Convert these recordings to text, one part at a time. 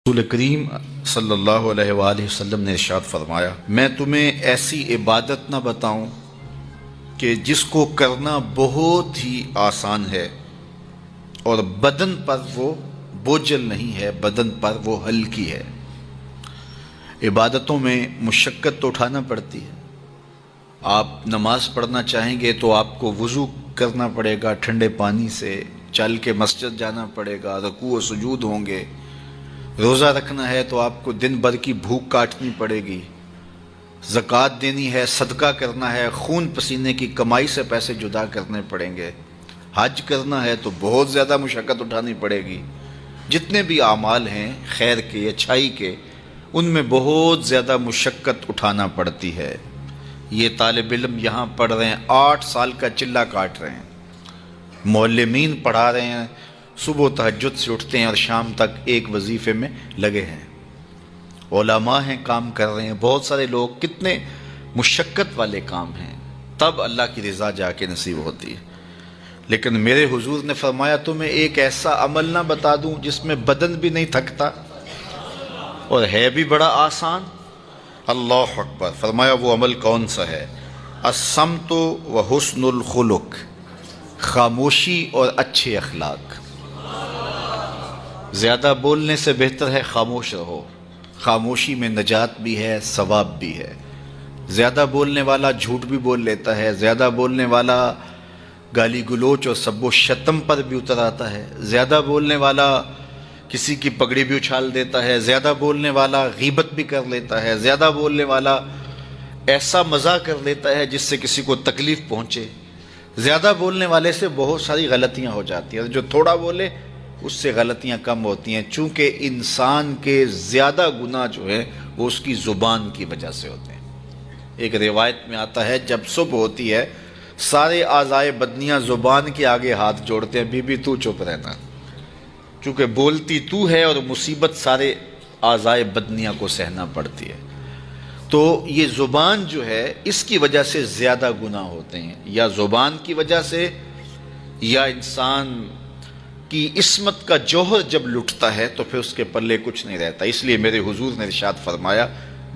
رسول کریم صلی اللہ علیہ وآلہ وسلم نے ارشاد فرمایا، میں تمہیں ایسی عبادت نہ بتاؤں کہ جس کو کرنا بہت ہی آسان ہے اور بدن پر وہ بوجھل نہیں ہے، بدن پر وہ ہلکی ہے۔ عبادتوں میں مشقت تو اٹھانا پڑتی ہے۔ آپ نماز پڑھنا چاہیں گے تو آپ کو وضو کرنا پڑے گا ٹھنڈے پانی سے، چل کے مسجد جانا پڑے گا، رکوع و سجود ہوں گے۔ روزہ رکھنا ہے تو آپ کو دن بھر کی بھوک کاٹنی پڑے گی، زکوٰۃ دینی ہے، صدقہ کرنا ہے، خون پسینے کی کمائی سے پیسے جدا کرنے پڑیں گے، حج کرنا ہے تو بہت زیادہ مشقت اٹھانی پڑے گی۔ جتنے بھی اعمال ہیں خیر کے، اچھائی کے، ان میں بہت زیادہ مشقت اٹھانا پڑتی ہے۔ یہ طالب علم یہاں پڑھ رہے ہیں، 8 سال کا چلہ کاٹ رہے ہیں، معلمین پڑھا رہے ہیں، صبح تہجد سے اٹھتے ہیں اور شام تک ایک وظیفے میں لگے ہیں، علماء ہیں کام کر رہے ہیں، بہت سارے لوگ، کتنے مشقت والے کام ہیں، تب اللہ کی رضا جا کے نصیب ہوتی ہے۔ لیکن میرے حضور نے فرمایا تمہیں ایک ایسا عمل نہ بتا دوں جس میں بدن بھی نہیں تھکتا اور ہے بھی بڑا آسان؟ اللہ اکبر! فرمایا وہ عمل کون سا ہے؟ الصمت و حسن الخلق، خاموشی اور اچھے اخلاق۔ زیادہ بولنے سے بہتر ہے خاموش رہو، خاموشی میں نجات بھی ہے، ثواب بھی ہے۔ زیادہ بولنے والا جھوٹ بھی بول لیتا ہے، زیادہ بولنے والا گالی گلوچ اور سب و شتم پر بھی اتر آتا ہے، زیادہ بولنے والا کسی کی پگڑی بھی اچھال دیتا ہے، زیادہ بولنے والا غیبت بھی کر لیتا ہے، زیادہ بولنے والا ایسا مزاح کر لیتا ہے جس سے کسی کو تکلیف پہنچے۔ زیادہ بولنے والے سے بہت ساری غلطیاں ہو جاتی ہیں، جو تھوڑا بولے اس سے غلطیاں کم ہوتی ہیں، چونکہ انسان کے زیادہ گناہ جو ہے وہ اس کی زبان کی وجہ سے ہوتے ہیں۔ ایک روایت میں آتا ہے جب صبح ہوتی ہے سارے اعضائے بدنیاں زبان کے آگے ہاتھ جوڑتے ہیں، بی بی تو چپ رہنا، چونکہ بولتی تو ہے اور مصیبت سارے اعضائے بدنیاں کو سہنا پڑتی ہے۔ تو یہ زبان جو ہے اس کی وجہ سے زیادہ گناہ ہوتے ہیں، یا زبان کی وجہ سے، یا انسان کی عصمت کا جوہر جب لٹتا ہے تو پھر اس کے پلے کچھ نہیں رہتا۔ اس لیے میرے حضور نے ارشاد فرمایا،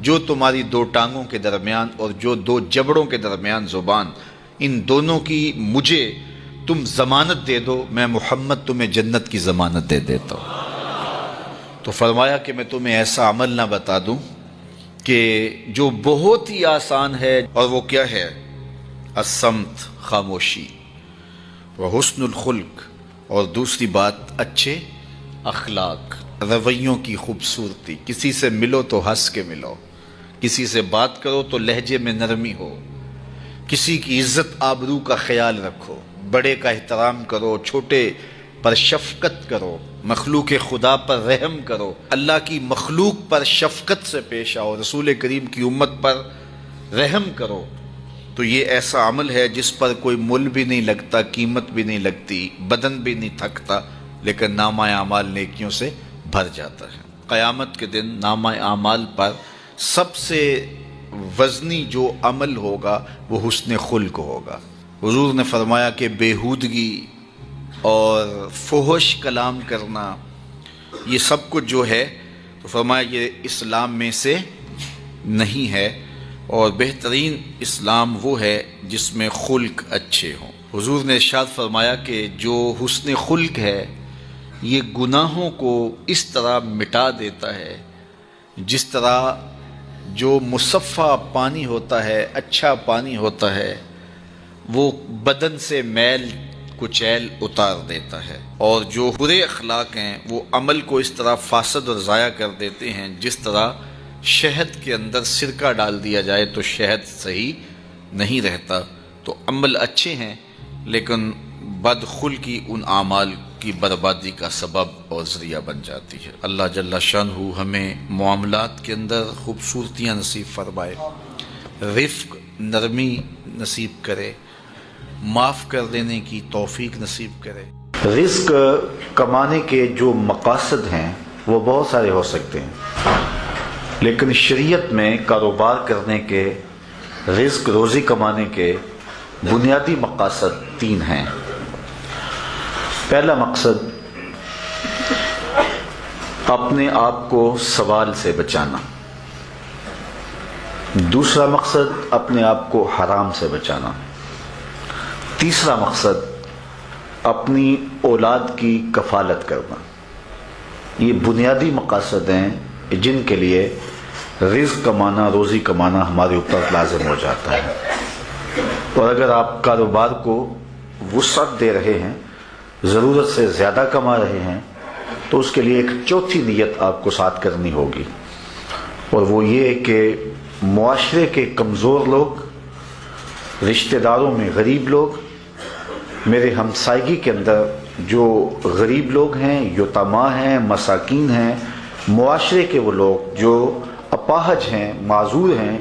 جو تمہاری 2 ٹانگوں کے درمیان اور جو 2 جبڑوں کے درمیان زبان، ان دونوں کی مجھے تم ضمانت دے دو، میں محمد تمہیں جنت کی ضمانت دے دیتا ہوں۔ تو فرمایا کہ میں تمہیں ایسا عمل نہ بتا دوں کہ جو بہت ہی آسان ہے، اور وہ کیا ہے؟ الصمت، خاموشی، وحسن الخلق، اور دوسری بات اچھے اخلاق، رویوں کی خوبصورتی۔ کسی سے ملو تو ہنس کے ملو، کسی سے بات کرو تو لہجے میں نرمی ہو، کسی کی عزت آبرو کا خیال رکھو، بڑے کا احترام کرو، چھوٹے پر شفقت کرو، مخلوق خدا پر رحم کرو، اللہ کی مخلوق پر شفقت سے پیش آؤ، رسول کریم کی امت پر رحم کرو۔ تو یہ ایسا عمل ہے جس پر کوئی مل بھی نہیں لگتا، قیمت بھی نہیں لگتی، بدن بھی نہیں تھکتا، لیکن نامہ اعمال نیکیوں سے بھر جاتا ہے۔ قیامت کے دن نامہ اعمال پر سب سے وزنی جو عمل ہوگا وہ حسن خلق ہوگا۔ حضور نے فرمایا کہ بیہودگی اور فحش کلام کرنا، یہ سب کچھ جو ہے، تو فرمایا یہ اسلام میں سے نہیں ہے، اور بہترین اسلام وہ ہے جس میں خلق اچھے ہوں۔ حضور نے ارشاد فرمایا کہ جو حسن خلق ہے یہ گناہوں کو اس طرح مٹا دیتا ہے جس طرح جو مصفہ پانی ہوتا ہے، اچھا پانی ہوتا ہے، وہ بدن سے میل کچیل اتار دیتا ہے، اور جو برے اخلاق ہیں وہ عمل کو اس طرح فاسد اور ضائع کر دیتے ہیں جس طرح شہد کے اندر سرکہ ڈال دیا جائے تو شہد صحیح نہیں رہتا۔ تو عمل اچھے ہیں لیکن بدخلقی ان اعمال کی بربادی کا سبب اور ذریعہ بن جاتی ہے۔ اللہ جل شانہ ہمیں معاملات کے اندر خوبصورتیاں نصیب فرمائے، رفق، نرمی نصیب کرے، معاف کر دینے کی توفیق نصیب کرے۔ رزق کمانے کے جو مقاصد ہیں وہ بہت سارے ہو سکتے ہیں، لیکن شریعت میں کاروبار کرنے کے، رزق روزی کمانے کے بنیادی مقاصد 3 ہیں۔ پہلا مقصد اپنے آپ کو سوال سے بچانا. دوسرا مقصد اپنے آپ کو حرام سے بچانا. تیسرا مقصد اپنی اولاد کی کفالت کرنا. یہ بنیادی مقاصد ہیں جن کے لیے رزق کمانا، روزی کمانا ہمارے اوپر لازم ہو جاتا ہے. اور اگر آپ کاروبار کو وسعت دے رہے ہیں، ضرورت سے زیادہ کما رہے ہیں، تو اس کے لیے ایک چوتھی نیت آپ کو ساتھ کرنی ہوگی، اور وہ یہ کہ معاشرے کے کمزور لوگ، رشتہ داروں میں غریب لوگ، میرے ہمسائیگی کے اندر جو غریب لوگ ہیں، یتیما ہیں، مساکین ہیں، معاشرے کے وہ لوگ جو اپاہج ہیں، معذور ہیں،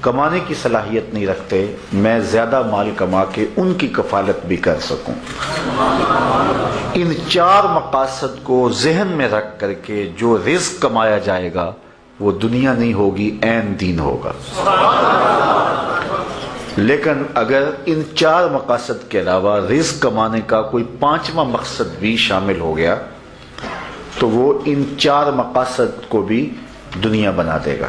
کمانے کی صلاحیت نہیں رکھتے، میں زیادہ مال کما کے ان کی کفالت بھی کر سکوں. ان 4 مقاصد کو ذہن میں رکھ کر کے جو رزق کمایا جائے گا وہ دنیا نہیں ہوگی، عین دین ہوگا. لیکن اگر ان 4 مقاصد کے علاوہ رزق کمانے کا کوئی 5واں مقصد بھی شامل ہو گیا تو وہ ان 4 مقاصد کو بھی دنیا بنا دے گا.